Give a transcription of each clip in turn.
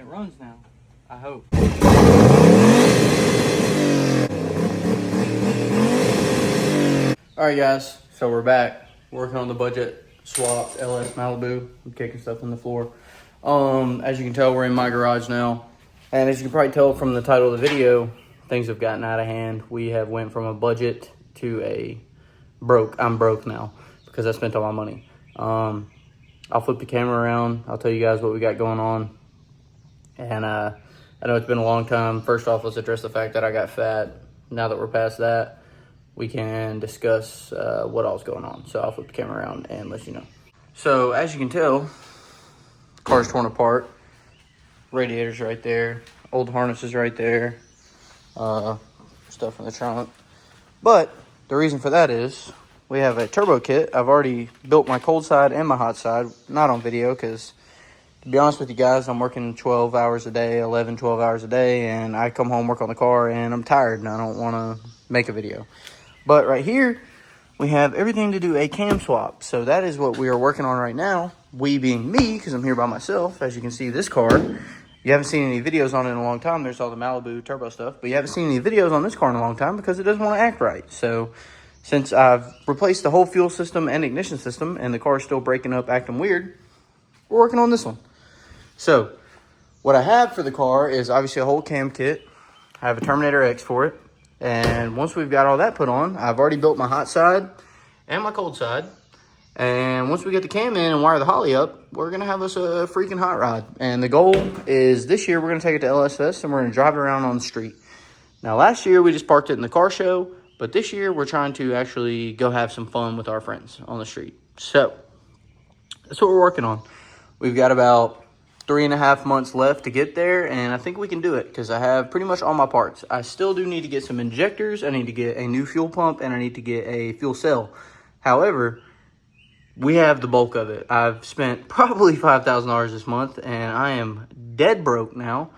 it runs now. I hope. Alright guys, so we're back. Working on the budget swapped LS Malibu. I'm kicking stuff on the floor. As you can tell, we're in my garage now. And as you can probably tell from the title of the video, things have gotten out of hand. We have went from a budget to a broke. I'm broke now because I spent all my money. I'll flip the camera around. I'll tell you guys what we got going on. And I know it's been a long time. First off, let's address the fact that I got fat. Now that we're past that, we can discuss what all's going on. So I'll flip the camera around and let you know. So as you can tell, car's torn apart. Radiator's right there. Old harnesses right there. Stuff in the trunk. But the reason for that is we have a turbo kit. I've already built my cold side and my hot side. Not on video because, to be honest with you guys, I'm working 12 hours a day, 11, 12 hours a day, and I come home, work on the car, and I'm tired, and I don't want to make a video. But right here, we have everything to do a cam swap. So that is what we are working on right now. We being me, because I'm here by myself. As you can see, this car, you haven't seen any videos on it in a long time. There's all the Malibu turbo stuff, but you haven't seen any videos on this car in a long time because it doesn't want to act right. So since I've replaced the whole fuel system and ignition system, and the car is still breaking up, acting weird, we're working on this one. So what I have for the car is obviously a whole cam kit. I have a Terminator X for it. And once we've got all that put on, I've already built my hot side and my cold side. And once we get the cam in and wire the Holly up, we're going to have us a freaking hot rod. And the goal is this year we're going to take it to LS Fest and we're going to drive it around on the street. Now last year we just parked it in the car show, but this year we're trying to actually go have some fun with our friends on the street. So that's what we're working on. We've got about 3.5 months left to get there, and I think we can do it because I have pretty much all my parts. I still do need to get some injectors. I need to get a new fuel pump, and I need to get a fuel cell. However, we have the bulk of it. I've spent probably $5,000 this month, and I am dead broke now.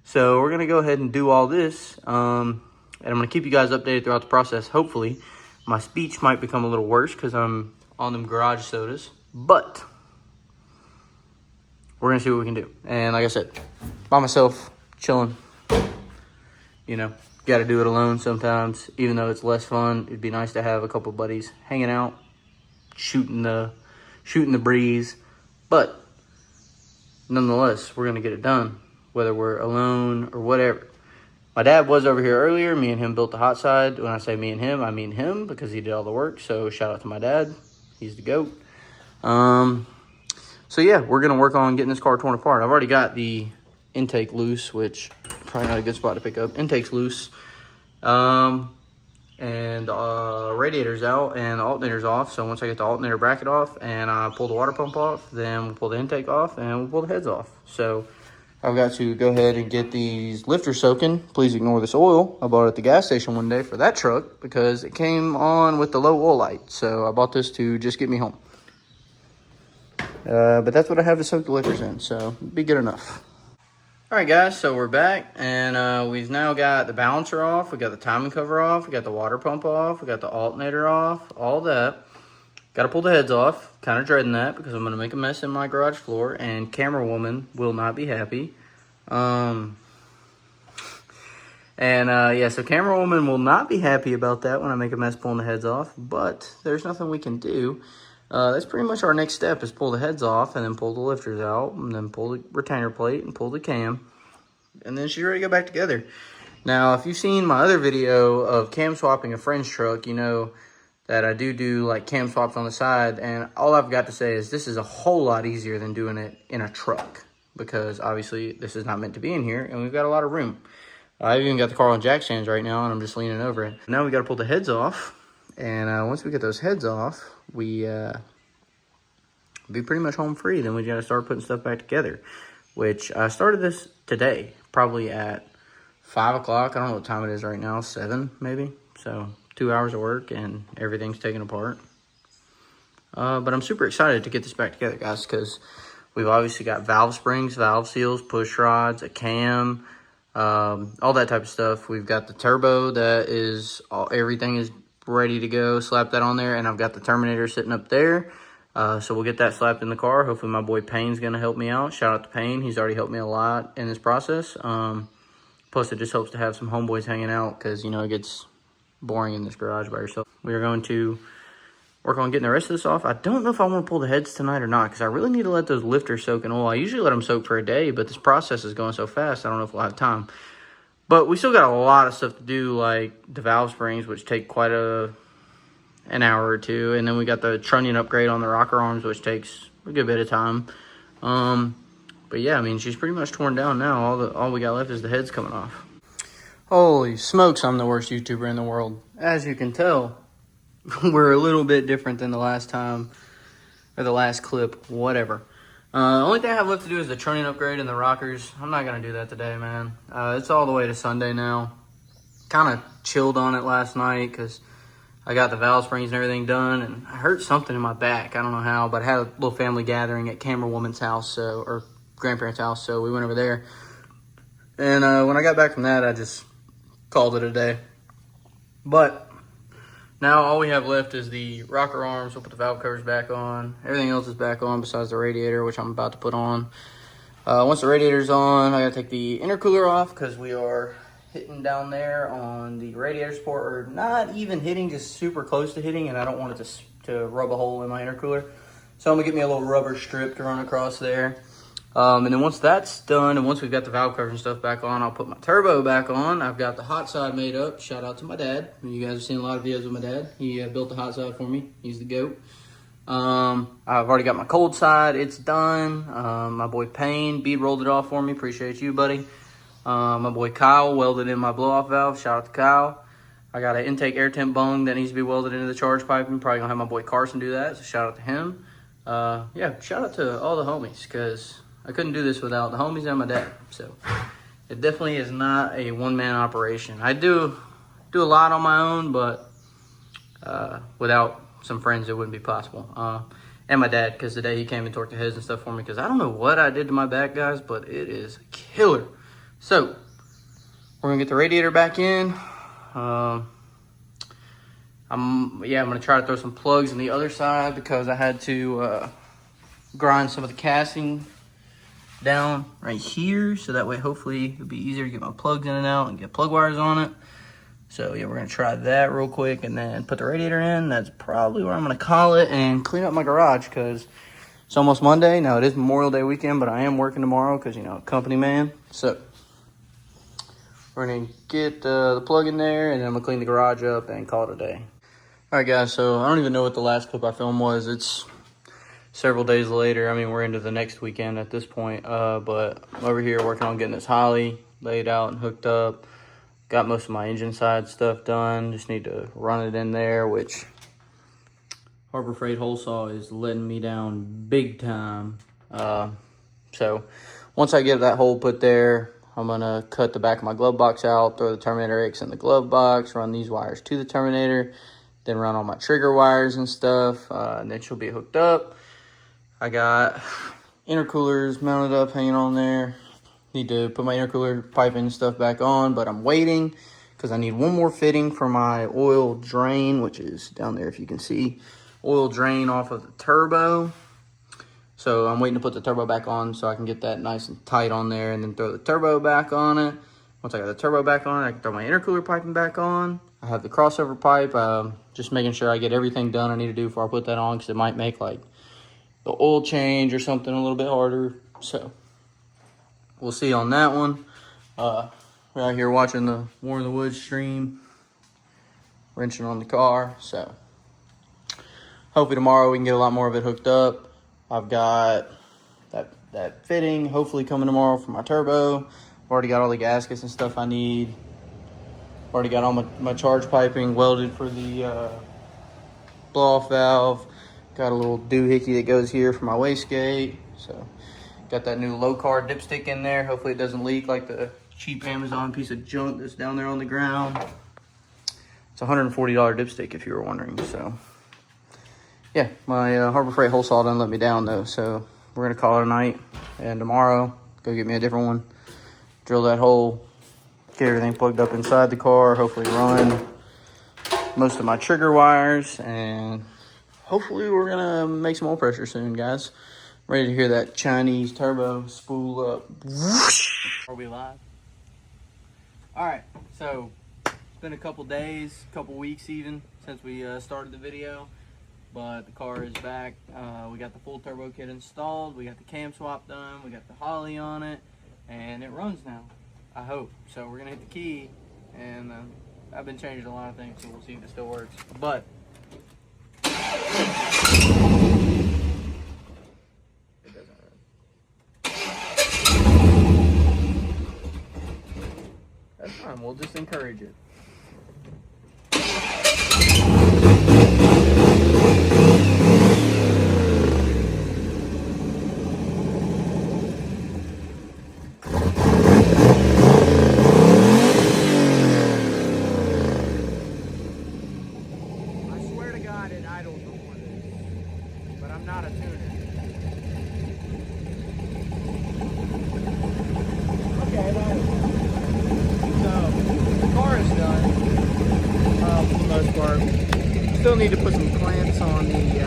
So we're going to go ahead and do all this, and I'm going to keep you guys updated throughout the process. Hopefully, my speech might become a little worse because I'm on them garage sodas, but we're going to see what we can do. And like I said, by myself, chilling. You know, got to do it alone sometimes. Even though it's less fun, it'd be nice to have a couple of buddies hanging out, shooting the breeze. But nonetheless, we're going to get it done, whether we're alone or whatever. My dad was over here earlier. Me and him built the hot side. When I say me and him, I mean him because he did all the work. So shout out to my dad. He's the GOAT. So yeah, we're going to work on getting this car torn apart. I've already got the intake loose, which probably not a good spot to pick up. Intake's loose. And radiator's out and the alternator's off. So once I get the alternator bracket off and I pull the water pump off, then we'll pull the intake off and we'll pull the heads off. So I've got to go ahead and get these lifters soaking. Please ignore this oil. I bought it at the gas station one day for that truck because it came on with the low oil light. So I bought this to just get me home. But that's what I have to soak the lifters in, so it'll be good enough. All right, guys, so we're back, and we've now got the balancer off, we got the timing cover off, we got the water pump off, we got the alternator off, all that. Got to pull the heads off, kind of dreading that because I'm going to make a mess in my garage floor, and camera woman will not be happy. Yeah, so camera woman will not be happy about that when I make a mess pulling the heads off, but there's nothing we can do. That's pretty much our next step is pull the heads off and then pull the lifters out and then pull the retainer plate and pull the cam. And then she's ready to go back together. Now, if you've seen my other video of cam swapping a friend's truck, you know that I do like cam swaps on the side. And all I've got to say is this is a whole lot easier than doing it in a truck because obviously this is not meant to be in here and we've got a lot of room. I've even got the car on jack stands right now and I'm just leaning over it. Now we got to pull the heads off. And once we get those heads off, we be pretty much home free. Then we got to start putting stuff back together, which I started this today, probably at 5 o'clock. I don't know what time it is right now, 7 maybe. So 2 hours of work and everything's taken apart. But I'm super excited to get this back together, guys, because we've obviously got valve springs, valve seals, push rods, a cam, all that type of stuff. We've got the turbo that is, everything is ready to go. Slap that on there, and I've got the Terminator sitting up there. So we'll get that slapped in the car. Hopefully my boy Payne's going to help me out. Shout out to Payne. He's already helped me a lot in this process. Plus, it just helps to have some homeboys hanging out because, you know, it gets boring in this garage by yourself. We are going to work on getting the rest of this off. I don't know if I want to pull the heads tonight or not because I really need to let those lifters soak in oil. I usually let them soak for a day, but this process is going so fast, I don't know if we'll have time. But we still got a lot of stuff to do, like the valve springs, which take quite an hour or two. And then we got the trunnion upgrade on the rocker arms, which takes a good bit of time. But yeah, I mean, she's pretty much torn down now. All we got left is the heads coming off. Holy smokes, I'm the worst YouTuber in the world. As you can tell, we're a little bit different than the last time, or the last clip, whatever. Only thing I have left to do is the trunnion upgrade and the rockers. I'm not going to do that today, man. It's all the way to Sunday now. Kind of chilled on it last night because I got the valve springs and everything done, and I hurt something in my back. I don't know how, but I had a little family gathering at Camera Woman's house, or grandparents' house, so we went over there. And when I got back from that, I just called it a day. But now all we have left is the rocker arms. We'll put the valve covers back on. Everything else is back on besides the radiator, which I'm about to put on. Once the radiator's on, I gotta take the intercooler off because we are hitting down there on the radiator support, or not even hitting, just super close to hitting, and I don't want it to rub a hole in my intercooler. So I'm gonna get me a little rubber strip to run across there. And then once that's done, and once we've got the valve covers and stuff back on, I'll put my turbo back on. I've got the hot side made up. Shout out to my dad. You guys have seen a lot of videos with my dad. He built the hot side for me. He's the GOAT. I've already got my cold side. It's done. My boy Payne bead rolled it off for me. Appreciate you, buddy. My boy Kyle welded in my blow-off valve. Shout out to Kyle. I got an intake air temp bung that needs to be welded into the charge pipe. I'm probably going to have my boy Carson do that, so shout out to him. Yeah, shout out to all the homies, because I couldn't do this without the homies and my dad. So it definitely is not a one-man operation. I do a lot on my own, but without some friends, it wouldn't be possible. And my dad, because today he came and torqued the heads and stuff for me, because I don't know what I did to my back, guys, but it is killer. So we're gonna get the radiator back in. I'm gonna try to throw some plugs on the other side because I had to grind some of the casting down right here, so that way hopefully it'll be easier to get my plugs in and out and get plug wires on it. So yeah, we're gonna try that real quick and then put the radiator in. That's probably where I'm gonna call it, and clean up my garage because it's almost Monday. Now it is Memorial Day weekend, but I am working tomorrow because, you know, company man. So we're gonna get the plug in there, and then I'm gonna clean the garage up and call it a day. All right, guys, so I don't even know what the last clip I filmed was. It's several days later. I mean, we're into the next weekend at this point, but I'm over here working on getting this Holly laid out and hooked up. Got most of my engine side stuff done. Just need to run it in there, which Harbor Freight hole saw is letting me down big time. So once I get that hole put there, I'm gonna cut the back of my glove box out, throw the Terminator X in the glove box, run these wires to the Terminator, then run all my trigger wires and stuff, and then she'll be hooked up. I got intercoolers mounted up, hanging on there. Need to put my intercooler piping and stuff back on, but I'm waiting because I need one more fitting for my oil drain, which is down there if you can see. Oil drain off of the turbo. So I'm waiting to put the turbo back on so I can get that nice and tight on there and then throw the turbo back on it. Once I got the turbo back on it, I can throw my intercooler piping back on. I have the crossover pipe, just making sure I get everything done I need to do before I put that on, because it might make like the oil change or something a little bit harder. So we'll see on that one. We're out here watching the War in the Woods stream, wrenching on the car. So hopefully tomorrow we can get a lot more of it hooked up. I've got that fitting hopefully coming tomorrow for my turbo. I've already got all the gaskets and stuff I need. Already got all my charge piping welded for the blow-off valve. Got a little doohickey that goes here for my wastegate. So got that new low-car dipstick in there. Hopefully it doesn't leak like the cheap Amazon piece of junk that's down there on the ground. It's a $140 dipstick if you were wondering. So yeah, my Harbor Freight hole saw done let me down though. So we're gonna call it a night, and tomorrow go get me a different one, drill that hole, get everything plugged up inside the car, hopefully run most of my trigger wires, and hopefully we're gonna make some oil pressure soon, guys. Ready to hear that Chinese turbo spool up. Are we live? All right, so it's been a couple days, couple weeks even, since we started the video, but the car is back. We got the full turbo kit installed, we got the cam swap done, we got the Holly on it, and it runs now, I hope. So we're gonna hit the key, and I've been changing a lot of things, so we'll see if it still works. But it doesn't run. That's fine, we'll just encourage it. I'm not a tuner. Okay, so the car is done for the most part. Still need to put some clamps on the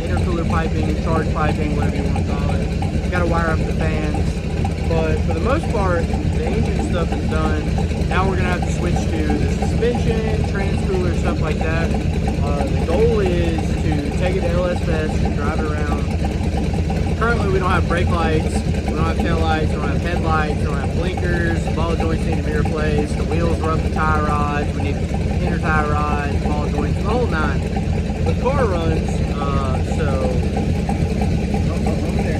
intercooler piping, charge piping, whatever you want to call it. Got to wire up the fans, but for the most part, the engine stuff is done. Now we're gonna have to switch to the suspension, trans-cooler, stuff like that. The goal is to take it to LS Fest and drive it around. Currently we don't have brake lights, we don't have tail lights, we don't have headlights, we don't have blinkers, ball joints need to be replaced, the wheels are up the tie rods, we need inner tie rods, ball joints, the whole nine. The car runs, over there.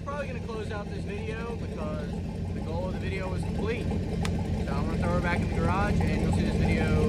Probably going to close out this video because the goal of the video was complete. So I'm going to throw her back in the garage and you'll see this video